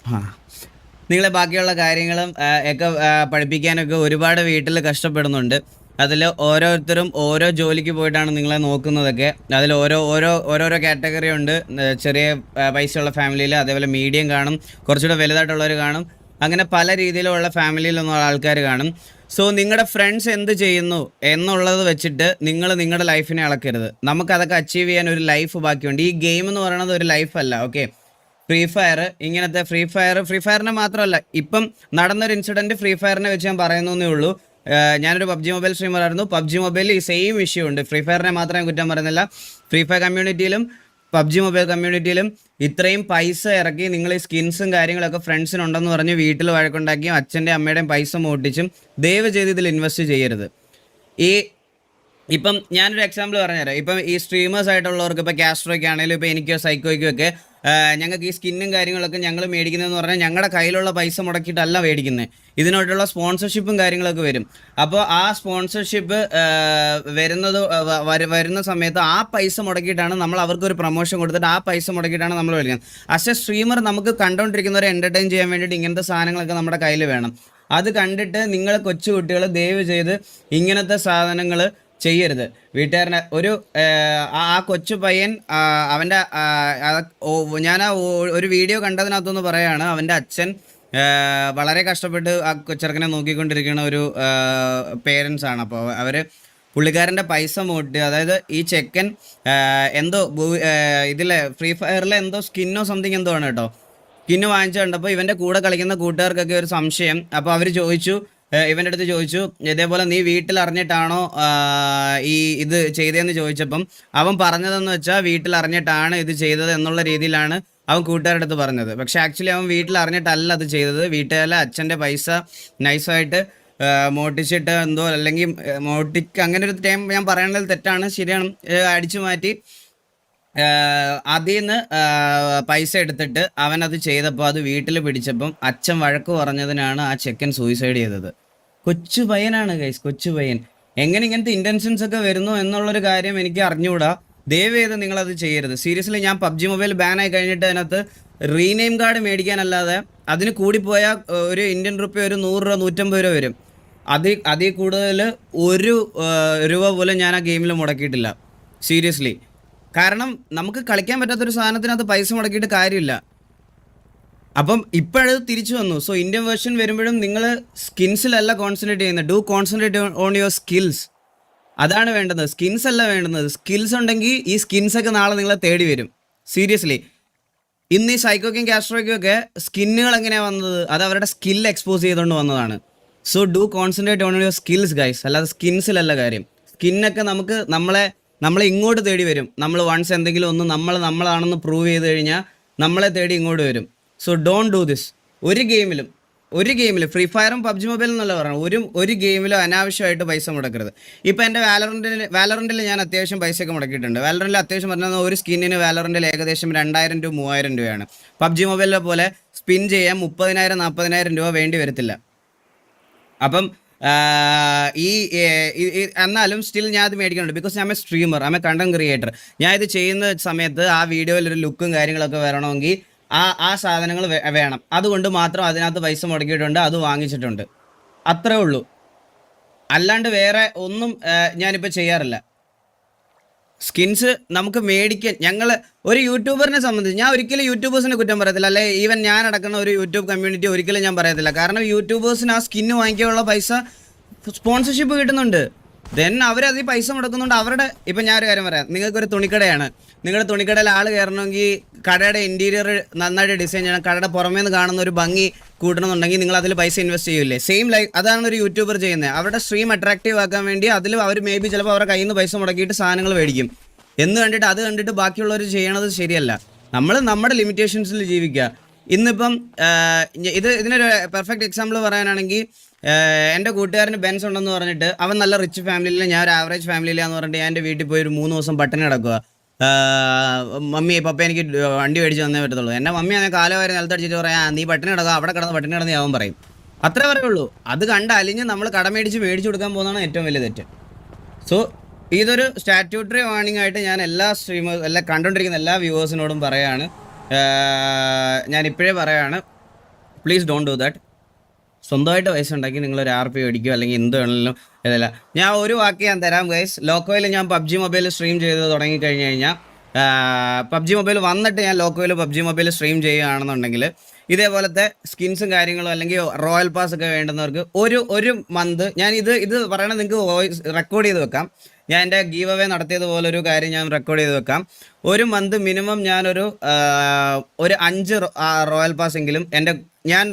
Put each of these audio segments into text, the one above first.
ആ നിങ്ങളെ ബാക്കിയുള്ള കാര്യങ്ങളും ഒക്കെ പഠിപ്പിക്കാനൊക്കെ ഒരുപാട് വീട്ടിൽ കഷ്ടപ്പെടുന്നുണ്ട്. അതിൽ ഓരോരുത്തരും ഓരോ ജോലിക്ക് പോയിട്ടാണ് നിങ്ങളെ നോക്കുന്നതൊക്കെ. അതിൽ ഓരോരോ കാറ്റഗറി ഉണ്ട്. ചെറിയ പൈസയുള്ള ഫാമിലിയിൽ, അതേപോലെ മീഡിയം കാണും, കുറച്ചുകൂടെ വലുതായിട്ടുള്ളവർ കാണും, അങ്ങനെ പല രീതിയിലുള്ള ഫാമിലിയിലൊന്നുള്ള ആൾക്കാർ കാണും. സോ നിങ്ങളുടെ ഫ്രണ്ട്സ് എന്ത് ചെയ്യുന്നു എന്നുള്ളത് വെച്ചിട്ട് നിങ്ങൾ നിങ്ങളുടെ ലൈഫിനെ അളക്കരുത്. നമുക്കതൊക്കെ അച്ചീവ് ചെയ്യാൻ ഒരു ലൈഫ് ബാക്കിയുണ്ട്. ഈ ഗെയിം എന്ന് പറയുന്നത് ഒരു ലൈഫല്ല. ഓക്കെ, ഫ്രീ ഫയർ ഇങ്ങനത്തെ ഫ്രീ ഫയറിനെ മാത്രമല്ല, ഇപ്പം നടന്നൊരു ഇൻസിഡന്റ് ഫ്രീ ഫയറിനെ വെച്ച് ഞാൻ പറയുന്നേ ഉള്ളൂ. ഞാനൊരു പബ്ജി മൊബൈൽ സ്ട്രീമർ ആയിരുന്നു. പബ്ജി മൊബൈലിൽ ഈ സെയിം ഇഷ്യൂ ഉണ്ട്. ഫ്രീ ഫയറിനെ മാത്രമേ കുറ്റം പറയുന്നില്ല, ഫ്രീ ഫയർ കമ്മ്യൂണിറ്റിയിലും പബ്ജി മൊബൈൽ കമ്മ്യൂണിറ്റിയിലും ഇത്രയും പൈസ ഇറക്കി നിങ്ങൾ ഈ സ്കിൻസും കാര്യങ്ങളൊക്കെ ഫ്രണ്ട്സിനുണ്ടെന്ന് പറഞ്ഞ് വീട്ടിൽ വഴക്കുണ്ടാക്കിയും അച്ഛൻ്റെ അമ്മയുടെയും പൈസ മോട്ടിച്ചും ദയവ് ചെയ്ത് ഇതിൽ ഇൻവെസ്റ്റ് ചെയ്യരുത്. ഈ ഇപ്പം ഞാനൊരു എക്സാമ്പിൾ പറഞ്ഞുതരാം. ഇപ്പം ഈ സ്ട്രീമേഴ്സ് ആയിട്ടുള്ളവർക്ക്, ഇപ്പോൾ കാസ്ട്രോയ്ക്ക് ആണെങ്കിലും ഇപ്പോൾ എനിക്കോ സൈക്കോയ്ക്കും ഒക്കെ ഞങ്ങൾക്ക് ഈ സ്കിന്നും കാര്യങ്ങളൊക്കെ ഞങ്ങൾ മേടിക്കുന്നതെന്ന് പറഞ്ഞാൽ ഞങ്ങളുടെ കയ്യിലുള്ള പൈസ മുടക്കിയിട്ടല്ല മേടിക്കുന്നത്. ഇതിനോട്ടുള്ള സ്പോൺസർഷിപ്പും കാര്യങ്ങളൊക്കെ വരും. അപ്പോൾ ആ സ്പോൺസർഷിപ്പ് വരുന്ന സമയത്ത് ആ പൈസ മുടക്കിയിട്ടാണ് നമ്മൾ അവർക്കൊരു പ്രൊമോഷൻ കൊടുത്തിട്ട് ആ പൈസ മുടക്കിയിട്ടാണ് നമ്മൾ മേടിക്കുന്നത്. ആസ് എ സ്ട്രീമർ നമുക്ക് കണ്ടുകൊണ്ടിരിക്കുന്നവരെ എൻ്റർടൈൻ ചെയ്യാൻ വേണ്ടിയിട്ട് ഇങ്ങനത്തെ സാധനങ്ങളൊക്കെ നമ്മുടെ കയ്യിൽ വേണം. അത് കണ്ടിട്ട് നിങ്ങൾ കൊച്ചുകുട്ടികൾ ദയവ് ചെയ്ത് ഇങ്ങനത്തെ സാധനങ്ങൾ ചെയ്യരുത്. വീട്ടുകാരനെ ആ കൊച്ചു പയ്യൻ അവൻ്റെ ഞാൻ ഒരു വീഡിയോ കണ്ടതിനകത്തൊന്ന് പറയാണ്, അവൻ്റെ അച്ഛൻ വളരെ കഷ്ടപ്പെട്ട് ആ ചെറുക്കനെ നോക്കിക്കൊണ്ടിരിക്കുന്ന ഒരു പേരൻസ് ആണ്. അപ്പോൾ അവർ പുള്ളിക്കാരൻ്റെ പൈസ മോട്ടി, അതായത് ഈ ചെക്കൻ എന്തോ ഇതിലെ ഫ്രീ ഫയറിലെ എന്തോ സ്കിന്നോ സംതിങ് എന്തോ ആണ് കേട്ടോ, സ്കിന്ന് വാങ്ങിച്ചു കണ്ടപ്പോൾ ഇവൻ്റെ കൂടെ കളിക്കുന്ന കൂട്ടുകാർക്കൊക്കെ ഒരു സംശയം. അപ്പോൾ അവർ ചോദിച്ചു, ഇവൻ്റെ അടുത്ത് ചോദിച്ചു, ഇതേപോലെ നീ വീട്ടിൽ അറിഞ്ഞിട്ടാണോ ഇത് ചെയ്തതെന്ന് ചോദിച്ചപ്പം അവൻ പറഞ്ഞതെന്ന് വെച്ചാൽ വീട്ടിൽ അറിഞ്ഞിട്ടാണ് ഇത് ചെയ്തത് എന്നുള്ള രീതിയിലാണ് അവൻ കൂട്ടുകാരുടെ അടുത്ത് പറഞ്ഞത്. പക്ഷെ ആക്ച്വലി അവൻ വീട്ടിൽ അറിഞ്ഞിട്ടല്ല അത് ചെയ്തത്. വീട്ടുകാരെ അച്ഛൻ്റെ പൈസ നൈസായിട്ട് മോട്ടിച്ചിട്ട് എന്തോ, അല്ലെങ്കിൽ അങ്ങനെ ഒരു ടൈം ഞാൻ പറയണത് തെറ്റാണ്, ശരിയാണ്, അടിച്ചു മാറ്റി അതിൽ നിന്ന് പൈസ എടുത്തിട്ട് അവനത് ചെയ്തപ്പോൾ അത് വീട്ടിൽ പിടിച്ചപ്പം അച്ഛൻ വഴക്ക് പറഞ്ഞതിനാണ് ആ ചെക്കൻ സൂയിസൈഡ് ചെയ്തത്. കൊച്ചു പയ്യനാണ് ഗൈസ്, കൊച്ചു പയ്യൻ. എങ്ങനെ ഇങ്ങനത്തെ ഇൻറ്റൻഷൻസ് ഒക്കെ വരുന്നു എന്നുള്ളൊരു കാര്യം എനിക്ക് അറിഞ്ഞുകൂടാ. ദയവ് ചെയ്ത് നിങ്ങളത് ചെയ്യരുത്. സീരിയസ്ലി, ഞാൻ പബ്ജി മൊബൈൽ ബാനായി കഴിഞ്ഞിട്ട് അതിനകത്ത് റീനെയിം കാർഡ് മേടിക്കാനല്ലാതെ അതിന് കൂടിപ്പോയാൽ ഒരു ഇന്ത്യൻ റുപ്പി ഒരു 100 രൂപ 150 രൂപ വരും. അതിൽ കൂടുതൽ ഒരു രൂപ പോലും ഞാൻ ആ ഗെയിമിൽ മുടക്കിയിട്ടില്ല, സീരിയസ്ലി. കാരണം നമുക്ക് കളിക്കാൻ പറ്റാത്തൊരു സാധനത്തിനകത്ത് പൈസ മുടക്കിയിട്ട് കാര്യമില്ല. അപ്പം ഇപ്പോഴത് തിരിച്ചു വന്നു. സോ ഇന്ത്യൻ വേർഷൻ വരുമ്പോഴും നിങ്ങൾ സ്കിൻസിലല്ല കോൺസെൻട്രേറ്റ് ചെയ്യുന്നത്, do concentrate on your skills. അതാണ് വേണ്ടത്, സ്കിൻസ് അല്ല വേണ്ടുന്നത്. സ്കിൽസ് ഉണ്ടെങ്കിൽ ഈ സ്കിൻസൊക്കെ നാളെ നിങ്ങളെ തേടി വരും. സീരിയസ്ലി, ഇന്ന് ഈ സൈക്കോയ്ക്കും കാസ്ട്രോയ്ക്കും ഒക്കെ സ്കിന്നുകൾ എങ്ങനെയാണ് വന്നത്? അത് അവരുടെ സ്കിൽ എക്സ്പോസ് ചെയ്തുകൊണ്ട് വന്നതാണ്. So do concentrate on your skills guys, അല്ലാതെ സ്കിൻസിലല്ല കാര്യം. സ്കിന്നൊക്കെ നമ്മളെ ഇങ്ങോട്ട് തേടി വരും. നമ്മൾ വൺസ് എന്തെങ്കിലും ഒന്ന് നമ്മളാണെന്ന് പ്രൂവ് ചെയ്ത് കഴിഞ്ഞാൽ നമ്മളെ തേടി ഇങ്ങോട്ട് വരും. So don't do this. ഒരു ഗെയിമിലും ഫ്രീ ഫയറും പബ്ജി മൊബൈലും എന്നല്ല പറയണം, ഒരു ഗെയിമിലും അനാവശ്യമായിട്ട് പൈസ മുടക്കരുത്. ഇപ്പോൾ എൻ്റെ വാലറൻറ്റിൽ ഞാൻ അത്യാവശ്യം പൈസയൊക്കെ മുടക്കിയിട്ടുണ്ട്. വാലറൻറ്റിൽ അത്യാവശ്യം പറഞ്ഞാൽ ഒരു സ്കിന്നിന് വാലറൻറ്റിൽ ഏകദേശം 2000 to 3000 രൂപയാണ്. പബ്ജി മൊബൈലിലെ പോലെ സ്പിൻ ചെയ്യാൻ 30,000-40,000 രൂപ വേണ്ടി വരത്തില്ല. അപ്പം എന്നാലും സ്റ്റിൽ ഞാൻ അത് മേടിക്കുന്നുണ്ട്. ബിക്കോസ് ഞാൻ streamer, I A content creator. ഞാൻ ഇത് ചെയ്യുന്ന സമയത്ത് ആ വീഡിയോയിൽ ഒരു ലുക്കും കാര്യങ്ങളൊക്കെ വരണമെങ്കിൽ ആ സാധനങ്ങൾ വേണം. അതുകൊണ്ട് മാത്രം അതിനകത്ത് പൈസ മുടക്കിയിട്ടുണ്ട്, അത് വാങ്ങിച്ചിട്ടുണ്ട്, അത്രേ ഉള്ളൂ. അല്ലാണ്ട് വേറെ ഒന്നും ഞാനിപ്പോൾ ചെയ്യാറില്ല. സ്കിൻസ് നമുക്ക് മേടിക്കാൻ, ഒരു യൂട്യൂബറിനെ സംബന്ധിച്ച് ഞാൻ ഒരിക്കലും യൂട്യൂബേഴ്സിനെ കുറ്റം പറയത്തില്ല, അല്ലെ ഈവൻ ഞാൻ അടക്കുന്ന ഒരു യൂട്യൂബ് കമ്മ്യൂണിറ്റി ഒരിക്കലും ഞാൻ പറയത്തില്ല. കാരണം യൂട്യൂബേഴ്സിന് ആ സ്കിന്ന് വാങ്ങിക്കാനുള്ള പൈസ സ്പോൺസർഷിപ്പ് കിട്ടുന്നുണ്ട്. ദെൻ അവരത് ഈ പൈസ മുടക്കുന്നുണ്ട് അവരുടെ. ഇപ്പം ഞാനൊരു കാര്യം പറയാം, നിങ്ങൾക്കൊരു തുണിക്കടയാണ്, നിങ്ങളുടെ തുണിക്കടയിൽ ആൾ കയറണമെങ്കിൽ കടയുടെ ഇൻറ്റീരിയർ നന്നായിട്ട് ഡിസൈൻ ചെയ്യണം, കടയുടെ പുറമേ നിന്ന് കാണുന്ന ഒരു ഭംഗി കൂട്ടണമെന്നുണ്ടെങ്കിൽ നിങ്ങൾ അതിൽ പൈസ ഇൻവെസ്റ്റ് ചെയ്യില്ലേ? സെയിം അതാണ് ഒരു യൂട്യൂബർ ചെയ്യുന്നത്. അവരുടെ സ്ട്രീം അട്രാക്റ്റീവ് ആക്കാൻ വേണ്ടി അതിൽ അവർ മേ ബി ചിലപ്പോൾ അവരുടെ കയ്യിൽ നിന്ന് പൈസ മുടക്കിയിട്ട് സാധനങ്ങൾ മേടിക്കും എന്ന് കണ്ടിട്ട് അത് കണ്ടിട്ട് ബാക്കിയുള്ളവർ ചെയ്യണത് ശരിയല്ല. നമ്മൾ നമ്മുടെ ലിമിറ്റേഷൻസിൽ ജീവിക്കുക. ഇന്നിപ്പം ഇതിനൊരു പെർഫെക്റ്റ് എക്സാമ്പിൾ പറയാനാണെങ്കിൽ, എൻ്റെ കൂട്ടുകാരന് ബെൻസ് ഉണ്ടെന്ന് പറഞ്ഞിട്ട് അവൻ നല്ല റിച്ച് ഫാമിലിയിൽ, ഞാൻ ഒരു ആവറേജ് ഫാമിലിയിലാന്ന് പറഞ്ഞിട്ട് ഞാൻ എൻ്റെ വീട്ടിൽ പോയി ഒരു 3 ദിവസം പട്ടിണി കിടക്കുക. മമ്മി പപ്പ എനിക്ക് വണ്ടി മേടിച്ച് തന്നേ പറ്റത്തുള്ളൂ. എൻ്റെ മമ്മി അങ്ങനെ കാലവാരി നിലത്തടിച്ചിട്ട് പറയാം, നീ പട്ടിണി കിടക്കുക, അവിടെ കിടന്ന് പട്ടിണി കിടന്ന് അവൻ പറയും. അത്രേ പറയുള്ളൂ. അത് കണ്ട് അലിഞ്ഞ് നമ്മൾ കട മേടിച്ച് കൊടുക്കാൻ പോകുന്നതാണ് ഏറ്റവും വലിയ തെറ്റ്. സോ ഇതൊരു സ്റ്റാറ്റ്യൂട്ടറി വാർണിംഗ് ആയിട്ട് ഞാൻ കണ്ടുകൊണ്ടിരിക്കുന്ന എല്ലാ വ്യൂവേഴ്സിനോടും പറയാണ്. ഞാൻ ഇപ്പോഴേ പറയാണ്, പ്ലീസ് ഡോണ്ട് ഡു ദാറ്റ്. സ്വന്തമായിട്ട് പൈസ ഉണ്ടാക്കി നിങ്ങളൊരു RP മേടിക്കുക അല്ലെങ്കിൽ എന്ത് വേണമെങ്കിലും ഇതല്ല. ഞാൻ ഒരു വാക്ക് ഞാൻ തരാം ഗൈസ്. ലോക്കോയിൽ ഞാൻ PUBG മൊബൈൽ സ്ട്രീം ചെയ്ത് തുടങ്ങിക്കഴിഞ്ഞ് കഴിഞ്ഞാൽ PUBG മൊബൈൽ വന്നിട്ട് ഞാൻ ലോക്കോയിൽ PUBG മൊബൈൽ സ്ട്രീം ചെയ്യുകയാണെന്നുണ്ടെങ്കിൽ ഇതേപോലത്തെ സ്കിൻസും കാര്യങ്ങളും അല്ലെങ്കിൽ റോയൽ പാസ് ഒക്കെ വേണ്ടുന്നവർക്ക് ഒരു മന്ത് ഞാൻ ഇത് പറയണത് നിങ്ങൾക്ക് വോയിസ് റെക്കോർഡ് ചെയ്ത് വെക്കാം. ഞാൻ എൻ്റെ ഗീവ് അവേ നടത്തിയതുപോലൊരു കാര്യം ഞാൻ റെക്കോർഡ് ചെയ്ത് വെക്കാം. ഒരു മന്ത് മിനിമം ഞാനൊരു 5 റോയൽ പാസ് എങ്കിലും ഞാൻ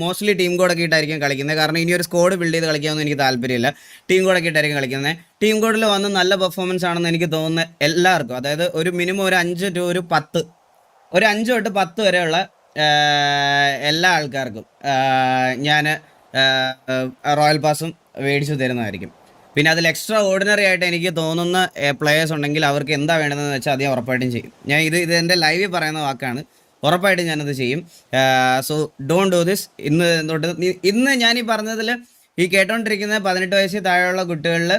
മോസ്റ്റ്ലി ടീം കോഡൊക്കെ ഇട്ടായിരിക്കും കളിക്കുന്നത്. കാരണം ഇനി ഒരു സ്കോഡ് ബിൽഡ് ചെയ്ത് കളിക്കാമെന്ന് എനിക്ക് താല്പര്യമില്ല. ടീം കോഡൊക്കെ ഇട്ടായിരിക്കും കളിക്കുന്നത്. ടീം കോഡിൽ വന്ന് നല്ല പെർഫോമൻസ് ആണെന്ന് എനിക്ക് തോന്നുന്ന എല്ലാവർക്കും, അതായത് ഒരു മിനിമം ഒരു 5 to 10, ഒരു 5 തൊട്ട് 10 വരെയുള്ള എല്ലാ ആൾക്കാർക്കും ഞാൻ റോയൽ പാസും മേടിച്ചു തരുന്നതായിരിക്കും. പിന്നെ അതിൽ എക്സ്ട്രാ ഓർഡിനറി ആയിട്ട് എനിക്ക് തോന്നുന്ന പ്ലെയേഴ്സ് ഉണ്ടെങ്കിൽ അവർക്ക് എന്താ വേണ്ടതെന്ന് വെച്ചാൽ അത് ഞാൻ ഉറപ്പായിട്ടും ചെയ്യും. ഞാൻ ഇത് എൻ്റെ ലൈവിൽ പറയുന്ന വാക്കാണ്. ഉറപ്പായിട്ടും ഞാനത് ചെയ്യും. So don't do this. ഇന്ന് ഞാനീ പറഞ്ഞതിൽ ഈ കേട്ടോണ്ടിരിക്കുന്ന 18 വയസ്സിൽ താഴെയുള്ള കുട്ടികളിൽ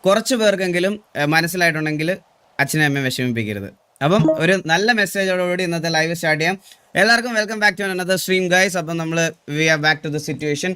കുറച്ച് പേർക്കെങ്കിലും മനസ്സിലായിട്ടുണ്ടെങ്കിൽ അച്ഛനും അമ്മയും വിഷമിപ്പിക്കരുത്. അപ്പം ഒരു നല്ല മെസ്സേജോടുകൂടി ഇന്നത്തെ ലൈവ് സ്റ്റാർട്ട് ചെയ്യാം. എല്ലാവർക്കും welcome back to another stream guys. അപ്പം we are back to the situation.